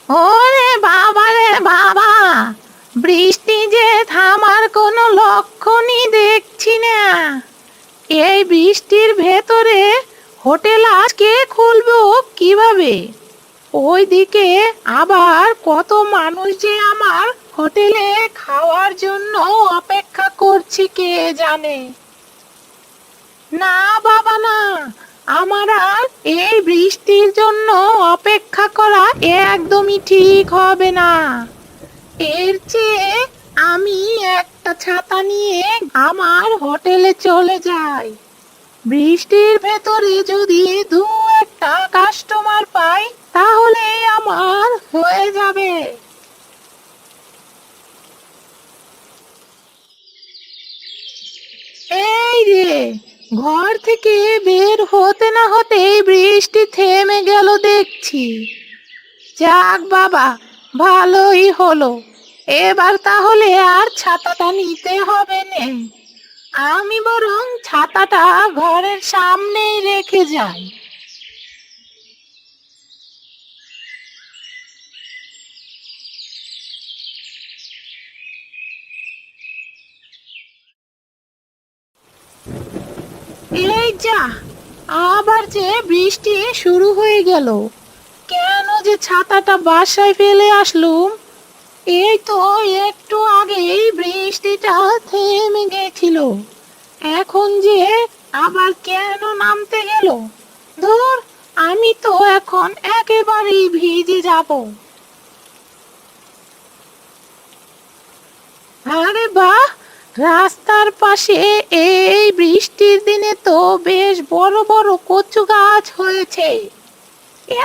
ওরে বাবা রে বাবা, বৃষ্টি যে থামার কোনো লক্ষণই দেখছি না। এই বৃষ্টির ভেতরে হোটেল আজকে খুলবো কিভাবে? ওইদিকে আবার কত মানুষ যে আমার হোটেলে খাওয়ার জন্য অপেক্ষা করছে কে জানে। না বাবা না, আমার আর এই বৃষ্টির জন্য অপেক্ষা করা একদমই ঠিক হবে না। এর চেয়ে আমি একটা ছাতা নিয়ে আমার হোটেলে চলে যাই। বৃষ্টির ভেতরে যদি দু একটা কাস্টমার পাই তাহলে আমার হয়ে যাবে। এই রে, ঘর থেকে বের হতে না হতেই বৃষ্টি থেমে গেল দেখছি। যাক বাবা, ভালোই হলো। এবার তাহলে আর ছাতাটা নিতে হবে না। আমি বরং ছাতাটা ঘরের সামনেই রেখে যাই। এই যা, আবার যে বৃষ্টি শুরু হয়ে গেল। কেন যে ছাতাটা বাসায় ফেলে আসলুম? এই তো একটু আগেই বৃষ্টিটা থেমে গেছিল, এখন যে আবার কেন নামতে গেল? ধুর, আমি তো এখন একেবারেই ভিজে যাব। আরে বাহ, রাস্তার পাশে এই বৃষ্টির দিনে তো বেশ বড় বড় কচু গাছ হয়েছে।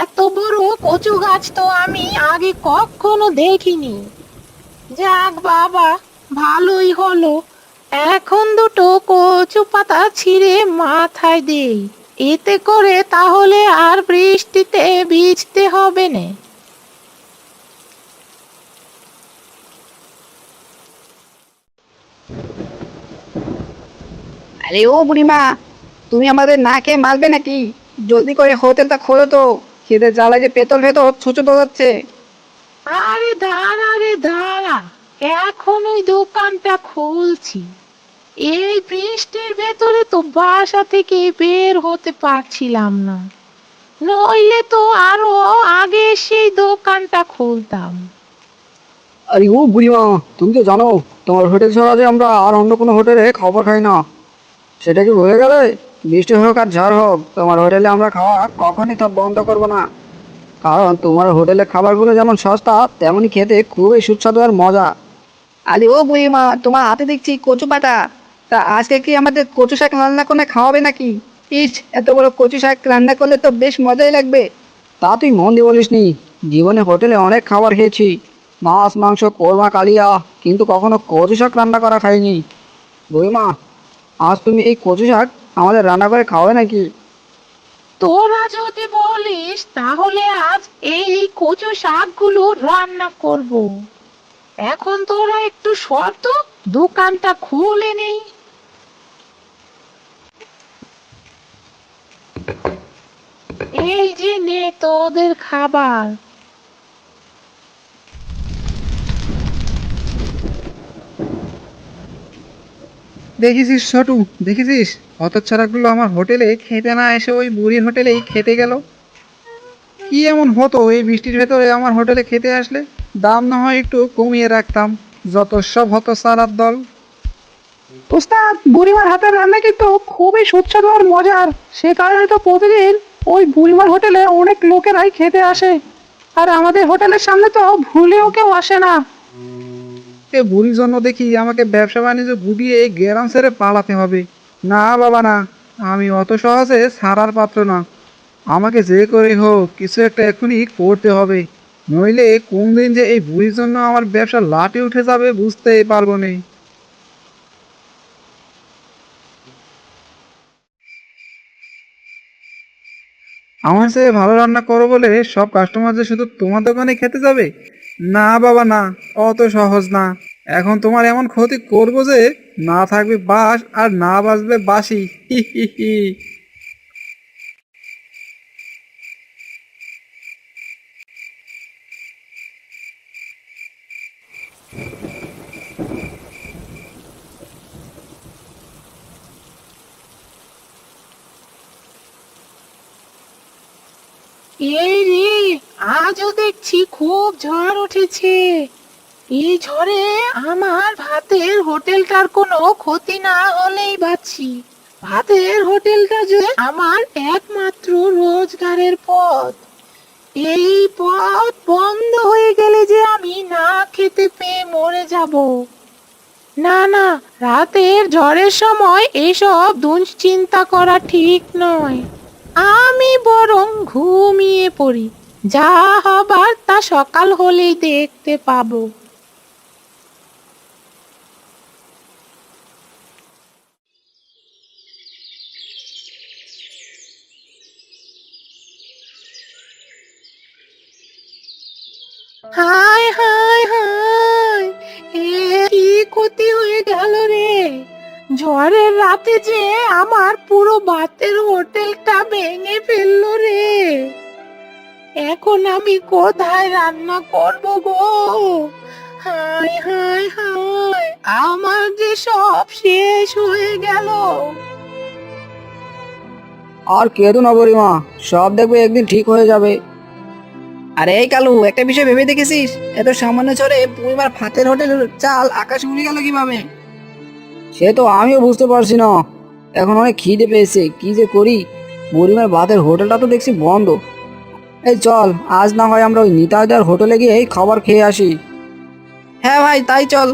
এত বড় কচু গাছ তো আমি আগে কখনো দেখিনি। যাক বাবা, ভালোই হলো। এখন দুটো কচু পাতা ছিঁড়ে মাথায় দেই, এতে করে তাহলে আর বৃষ্টিতে ভিজতে হবে না। আরে ও বুড়িমা, তুমি আমাদের না খেয়ে মারবে নাকি? জলদি করে হোটেলটা খোলো তো, খিদে জ্বালা যে পেটল ভেতর ছুঁচো যাচ্ছে। আরে দাঁড়া রে দাঁড়া, এখন ওই দোকানটা খুলছি। এই বৃষ্টির ভেতরে তো বাসা থেকে বের হতে পারছিলাম না, নইলে তো আরো আগে সেই দোকানটা খুলতাম। আরে ও বুড়িমা, তুমি তো জানো তোমার হোটেল ছাড়া যে আমরা আর অন্য কোনো হোটেলে খাবার খাই না। সেটা কি হয়ে গেলে? বৃষ্টি হোক আর ঝড় হোক, তোমার হোটেলে আমরা খাওয়া কখনই তো বন্ধ করবো না। কারণ তোমার হোটেলের খাবারগুলো যেমন সস্তা, তেমনই খেতে খুবই সুস্বাদু আর মজা। আরে ও বুড়িমা, তোমার হাতে দেখছি কচু পাতা। তা আজকে কি আমাদের কচু শাক রান্না করে খাওয়াবে নাকি? ইস, এত বড় কচু শাক রান্না করলে তো বেশ মজাই লাগবে। তা তুই মন দিয়ে বলিস নি, জীবনে হোটেলে অনেক খাবার খেয়েছি, মাছ মাংস কোরমা কালিয়া, কিন্তু কখনো কচু শাক রান্না করা খাইনি। বুড়িমা, আজ তুমি এই কচু শাক আমাদের রান্না করে খাওয়াবে নাকি? তোরা যদি বলিস তাহলে আজ এই কচু শাকগুলো রান্না করব। এখন তোরা একটু শর্ত, দোকানটা খুলে নেই। এই যে নে তোদের খাবার। দেখেছিস ছোটু, দেখেছিস হতচ্ছাড়াগুলো আমার হোটেলে খেতে না এসে ওই বুড়ির হোটেলেই খেতে গেল। কি এমন হতো এই বৃষ্টির ভেতরে আমার হোটেলে খেতে আসলে? দাম না হয় একটু কমিয়ে রাখতাম। যত সব হতচ্ছাড়ার দল। ওস্তাদ, বুড়িমার হাতের রান্না কিন্তু খুবই সুস্বাদু আর মজার। সে কারণে তো প্রতিদিন ওই বুড়িমার হোটেলে অনেক লোকেরাই খেতে আসে। আর আমাদের হোটেলের সামনে তো ভুলেও কেউ আসে না। এ বুড়ির জন্য দেখি আমাকে ব্যবসা বাণিজ্য ডুবিয়ে এই গ্রাম ছেড়ে পালাতে হবে। না বাবা না, আমি অত সহজে ছাড়ার পাত্র না। আমাকে যে করে হোক কিছু একটা এখনই করতে হবে, নইলে কোন দিন যে এই বুড়ির জন্য আমার ব্যবসা লাটে উঠে যাবে বুঝতেই পারবো না। আমার চেয়ে ভালো রান্না করো বলে সব কাস্টমার যে শুধু তোমার দোকানে খেতে যাবে? না বাবা না, অত সহজ না। এখন তোমার এমন ক্ষতি করবো যে না থাকবে বাস আর না বাজবে বাঁশি। হি হি হি। এই রে, আজও দেখছি খুব ঝড় উঠেছে। এই ঝড়ে আমার ভাতের হোটেলটার কোনো ক্ষতি না হলেই বাঁচি। ভাতের হোটেলটা যে আমার একমাত্র রোজগারের পথ। এই পথ বন্ধ হয়ে গেলে যে আমি না খেতে পেয়ে মরে যাব। না না, রাতের ঝড়ের সময় এসব দুশ্চিন্তা করা ঠিক নয়। আমি বরং ঘুমিয়ে পড়ি, যা হবার তা সকাল হলেই দেখতে পাবো। হায় হায় হায়, এ কি ক্ষতি হয়ে গেল রে! ঝড়ের রাতে যে আমার পুরো ভাতের হোটেলটা ভেঙে ফেললো রে। এখন আমি কোথায় রান্না করব গো? হায় হায় হায়, আমার যে সব শেষ হয়ে গেল। আর কেঁদো না বুড়িমা, সব দেখবে একদিন ঠিক হয়ে যাবে। আরে এই কালু, একটা বিষয় ভেবে দেখেছিস? এত সামান্য চড়ে বুড়িমার ভাতের হোটেলের চাল আকাশ উড়ে গেল কিভাবে? সে তো আমিও বুঝতে পারছি না। এখন অনেক খিদে পেয়েছে, কি যে করি। বুড়িমার ভাতের হোটেলটা তো দেখছি বন্ধ। এই চল, আজ না হয় আমরা ওই নিতাইদার হোটেলে গিয়ে খাবার খেয়ে আসি। হ্যাঁ ভাই, তাই চল।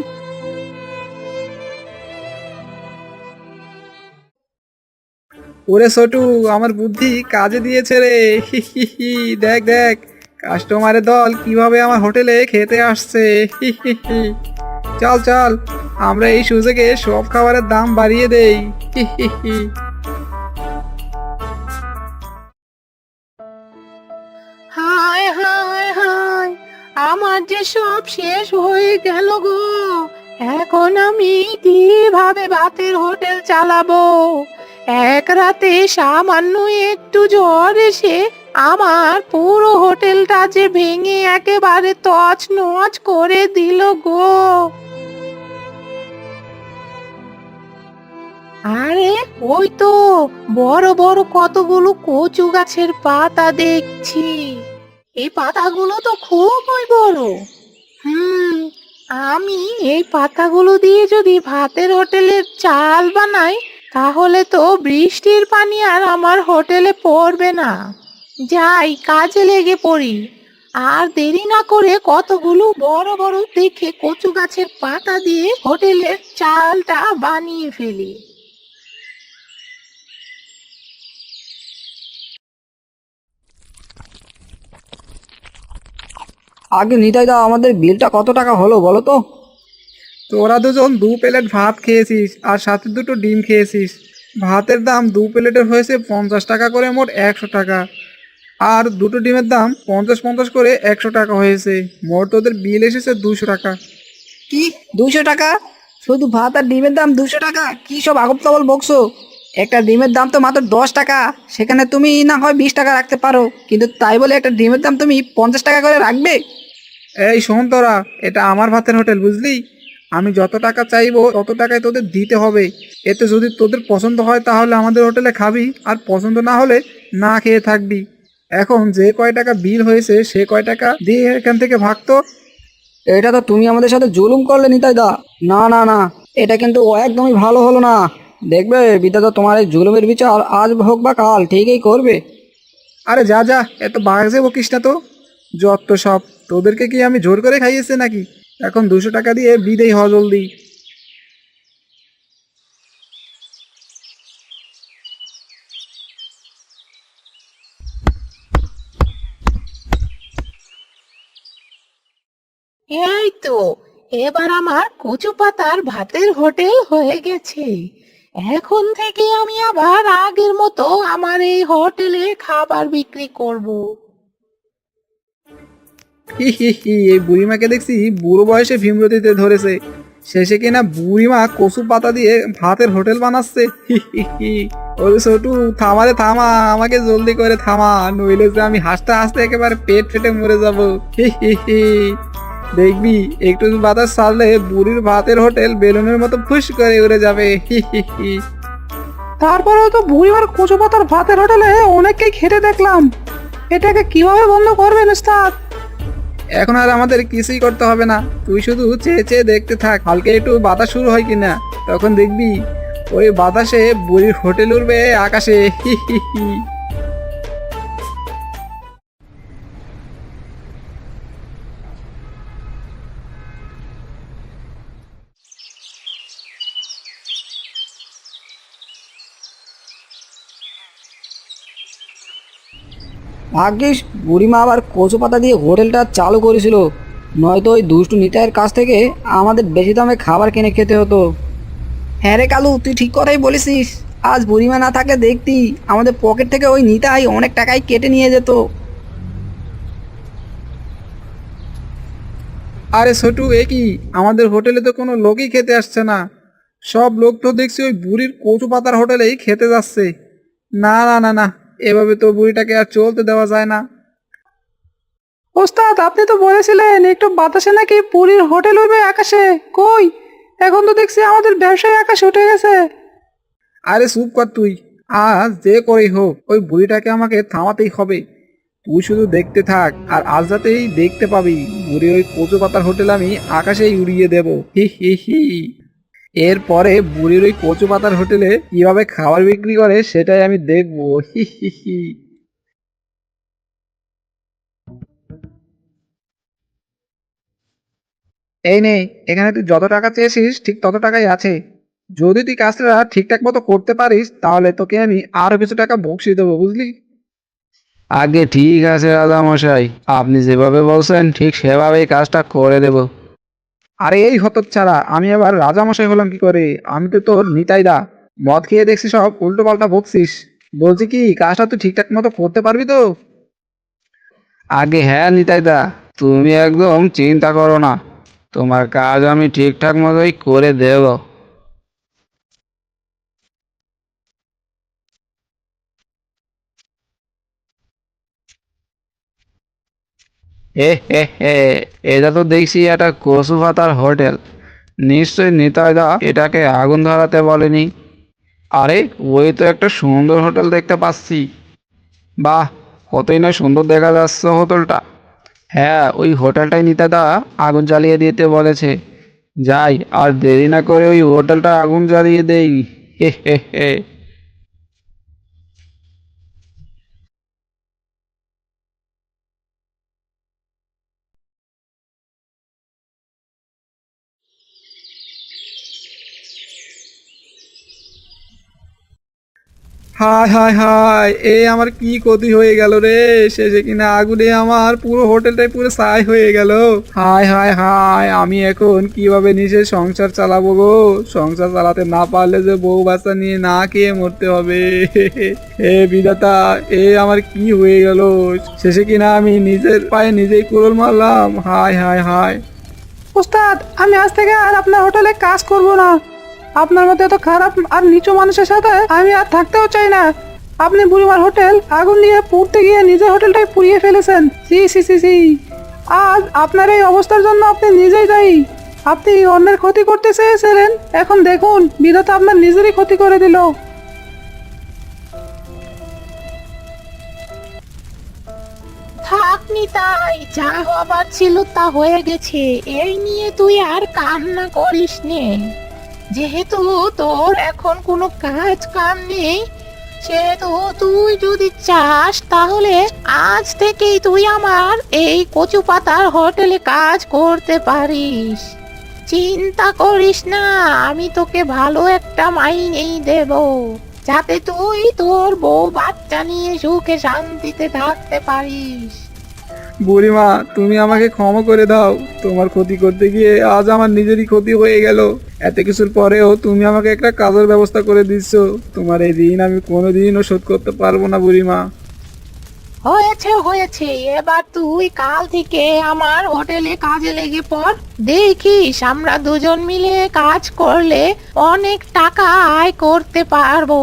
ওরে ছোটু, আমার বুদ্ধি কাজে দিয়েছে রে। হি হি হি। দেখ দেখ, কাস্টমারের দল কিভাবে আমার হোটেলে খেতে আসছে। হি হি হি। চল চল, আমরা এই সুযোগে সব খাবারের দাম বাড়িয়ে দেই। হি হি হি। হায় হায় হায়, আমার যে সব শেষ হয়ে গেল গো। এখন আমি কিভাবে ভাতের হোটেল চালাবো? এক রাতে সামান্য একটু ঝড় এসে আমার পুরো হোটেলটা যে ভেঙে একেবারে তছনছ করে দিল গো। আরে ওই তো বড় বড় কতগুলো কচু গাছের পাতা দেখছি। এই পাতাগুলো তো খুবই বড়। হুম, আমি এই পাতাগুলো দিয়ে যদি ভাতের হোটেলের চাল বানাই, তাহলে তো বৃষ্টির পানি আর আমার হোটেলে পড়বে না। যাই, কাজে লেগে পড়ি। আর দেরি না করে কতগুলো বড় বড় দেখে কচু গাছের পাতা দিয়ে হোটেলের চালটা বানিয়ে ফেলি। আগে নিতাইদা, আমাদের বিলটা কত টাকা হলো বলো তো? তোরা দুজন 2 প্লেট ভাত খেয়েছিস আর সাথে 2টো ডিম খেয়েছিস। ভাতের দাম 2 প্লেটের হয়েছে 50 টাকা করে, মোট 100 টাকা। আর 2টো ডিমের দাম 50-50 করে 100 টাকা হয়েছে। মোট তোদের বিল এসেছে 200 টাকা। কি, 200 টাকা? শুধু ভাত আর ডিমের দাম 200 টাকা? কি সব আগব তাবল বকছো? একটা ডিমের দাম তো মাত্র 10 টাকা। সেখানে তুমি না হয় 20 টাকা রাখতে পারো, কিন্তু তাই বলে একটা ডিমের দাম তুমি 50 টাকা করে রাখবে? এই শোন তোরা, এটা আমার ভাতের হোটেল, বুঝলি? আমি যত টাকা চাইবো তত টাকায় তোদের দিতে হবে। এতে যদি তোদের পছন্দ হয় তাহলে আমাদের হোটেলে খাবি, আর পছন্দ না হলে না খেয়ে থাকবি। এখন যে কয় টাকা বিল হয়েছে সে কয় টাকা দিয়ে এখান থেকে ভাগতো। এটা তো তুমি আমাদের সাথে জুলুম করলে নিতাইদা। না না না, এটা কিন্তু একদমই ভালো হলো না। দেখবে বিধাতা তোমার এই জুলুমের বিচার আজ হোক বা কাল ঠিকই করবে। আরে যা যা, এত বাজে বকিস না তো। যত সব, তোদেরকে কি আমি জোর করে খাইয়েছে নাকি? এখন 200 টাকা দিয়ে বিদেই হ জলদি। এই তো, এবার আমার কচু পাতার ভাতের হোটেল হয়ে গেছে। এখন থেকে আমি আবার আগের মতো আমার এই হোটেলে খাবার বিক্রি করব। হি হি হি। এই বুড়িমাকে দেখছি বুড়ো বয়সে ভীমরতিতে ধরেছে। শেষে কিনা বুড়িমা কচু পাতা দিয়ে ভাতের হোটেল বানাচ্ছে। ওরে ছোটু, থামারে থামা, আমাকে জলদি করে থামা, নইলে যে আমি হাসতে হাসতে একেবারে পেট ফেটে মরে যাবো। দেখবি একটু বাতাস ছাড়লে বুড়ির ভাতের হোটেল বেলুনের মতো ফুস করে উড়ে যাবে। তারপরেও তো বুড়িমার কচু পাতার ভাতের হোটেলে অনেককেই খেতে দেখলাম। এটাকে কিভাবে বন্ধ করবেন উস্তাদ? এখন আর আমাদের কিছুই করতে হবে না, তুই শুধু চেয়ে চেয়ে দেখতে থাক, হালকা একটু বাতাস শুরু হয় কিনা, তখন দেখবি ওই বাতাসে বুড়ির হোটেল উঠবে আকাশে। ভাগ্যিস বুড়িমা আবার কচু পাতা দিয়ে হোটেলটা চালু করেছিল, নয়তো ওই দুষ্টু নিতাইয়ের কাছ থেকে আমাদের বেশি দামে খাবার কিনে খেতে হতো। হ্যাঁ রে কালু, তুই ঠিক কথাই বলেছিস। আজ বুড়িমা না থাকলে দেখতি আমাদের পকেট থেকে ওই নিতাই অনেক টাকাই কেটে নিয়ে যেত। আরে ছোটু, এ কি, আমাদের হোটেলে তো কোনো লোকই খেতে আসছে না, সব লোক তো দেখছি ওই বুড়ির কচু পাতার হোটেলেই খেতে যাচ্ছে। না না না না, এভাবে তো বুড়িটাকে আর চলতে দেওয়া যায় না। ওস্তাদ, আপনি তো বলেছিলেন একটু বাতাসে নাকি পুরীর হোটেল উঠবে আকাশে। কই, এখন তো দেখছি আমাদের ব্যবসায় আকাশে উঠে গেছে। আরে চুপ কর তুই, আজ যে করেই হোক ওই বুড়িটাকে আমাকে থামাতেই হবে। তুই শুধু দেখতে থাক, আর আজ রাতেই দেখতে পাবি বুড়ির ওই কচু পাতার হোটেল আমি আকাশেই উড়িয়ে দেব। হি। এরপরে বুড়ির ওই কচু পাতার হোটেলে কিভাবে খাবার বিক্রি করে সেটাই আমি দেখবো। হি। এই নে, এখানে তুই যত টাকা চেয়েছিস ঠিক তত টাকাই আছে। যদি তুই কাজটা ঠিকঠাক মতো করতে পারিস তাহলে তোকে আমি আরো কিছু টাকা বকশিয়ে দেবো, বুঝলি? আগে ঠিক আছে রাজামশাই, আপনি যেভাবে বলছেন ঠিক সেভাবেই কাজটা করে দেব। আরে এই হতচ্ছাড়া, আমি আবার রাজামশাই হলাম কি করে? আমি তো তোর নিতাইদা। মদ খেয়ে দেখছি সব উল্টো পাল্টা বকছিস। বলছি কি, কাজটা তুই ঠিকঠাক মতো করতে পারবি তো? আগে হ্যাঁ নিতাইদা, তুমি একদম চিন্তা করো না, তোমার কাজ আমি ঠিকঠাক মতোই করে দেব। হে, এটা তো দেখছি একটা কচু পাতার হোটেল, নিশ্চয়ই নিতাইদা এটাকে আগুন ধরাতে বলেনি। আরে ওই তো একটা সুন্দর হোটেল দেখতে পাচ্ছি, বাহ, কতই না সুন্দর দেখা যাচ্ছে হোটেলটা। হ্যাঁ, ওই হোটেলটাই নিতাইদা আগুন জ্বালিয়ে দিতে বলেছে। যাই, আর দেরি না করে ওই হোটেলটা আগুন জ্বালিয়ে দেই। হে। হায়, এ আমার কি ক্ষতি হয়ে গেল রে! শেষে কিনা আগুনে আমার পুরো হোটেলটাই পুরো ছাই হয়ে গেল। হায়, আমি এখন কিভাবে নিজের সংসার চালাবো গো? সংসার চালাতে না পারলে যে বউ বাচ্চা নিয়ে না খেয়ে মরতে হবে। হে বিধাতা, এ আমার কি হয়ে গেল! শেষে কিনা আমি নিজের পায়ে নিজেই কুড়োল মারলাম। হায়। উস্তাদ, আমি আজ থেকে আর আপনার হোটেলে কাজ করব না। আপনার মতো এত খারাপ আর নিচু মানুষের সাথে আমি আর থাকতেও চাই না। আপনি বুড়িমার হোটেল আগুন দিয়ে পুড়তে গিয়ে নিজের হোটেলটাই পুড়িয়ে ফেলেছেন। সি। আজ আপনার এই অবস্থার জন্য আপনি নিজেই দায়ী। আপনি অন্যের ক্ষতি করতে চেয়েছিলেন, এখন দেখুন বিধাতা আপনার নিজেরই ক্ষতি করে দিল। থাক নিতাই, যা হবার ছিল তা হয়ে গেছে, এই নিয়ে তুই আর কান্না করিস নে। যেহেতু তোর এখন কোনো কাজ কাম নেই, সেহেতু তুই যদি চাস তাহলে আজ থেকেই তুই আমার এই কচু পাতার হোটেলে কাজ করতে পারিস। চিন্তা করিস না, আমি তোকে ভালো একটা মাইনেই দেব, যাতে তুই তোর বউ বাচ্চা নিয়ে সুখে শান্তিতে থাকতে পারিস। বুড়িমা, তুমি আমাকে ক্ষমা করে দাও। তোমার ক্ষতি করতে গিয়ে আজ আমার নিজেরই ক্ষতি হয়ে গেল। এত কিছুর পরেও তুমি আমাকে একটা কাজের ব্যবস্থা করে দিচ্ছ। তোমার এই ঋণ আমি কোনোদিনও শোধ করতে পারবো না বুড়িমা। হয়েছে হয়েছে, এবার তুই কাল থেকে আমার হোটেলে কাজে লেগে পড়। দেখিস আমরা দুজন মিলে কাজ করলে অনেক টাকা আয় করতে পারবো।